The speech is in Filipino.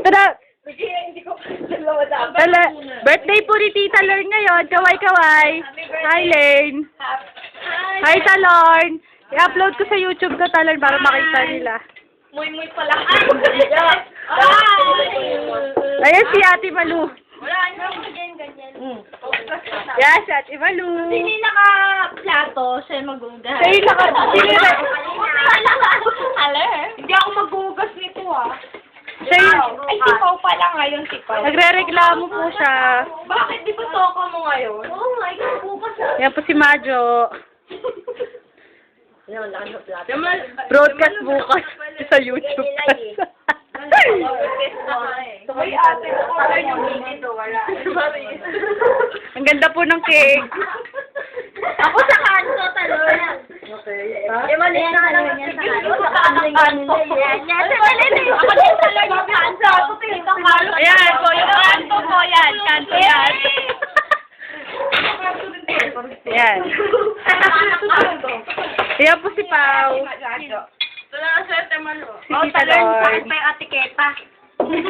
Ito na. Hindi ko dalawa dapat. Tala, birthday po ni Tita Lorne ngayon. Kaway-kaway. Hi, Lane. Hi, Talorn. I-upload ko sa YouTube to, Talorn, para makita nila. Muy pala. Ayan si Ate Malu. Wala, ganyan. Yan, si Ate Malu. Sino yung naka-plato, siya mag-ugas. Sa'yo Hindi ako mag-ugas nito Sa'yo. Ay, tipaw pala ngayon, tipaw. Nagre-reklamo po siya. Bakit di ba toko mo ngayon? Oo nga, ikaw bukas Yan po si Majo. Yan, laki ng plato. Broadcast bukas sa YouTube. Ay, ate, wala yung gigit o wala. Ang ganda po ng cake. Ako sa kanto, talon. Okay. Yung mali na lang yan sa kanto. Ako din talon yung kanto. Ayan po, yung kanto po yan. Kanto yan. Ayan. Ayan po si Pao. Ito na ang swerte malo. Si Tita Lorne. Bakit may atiketa?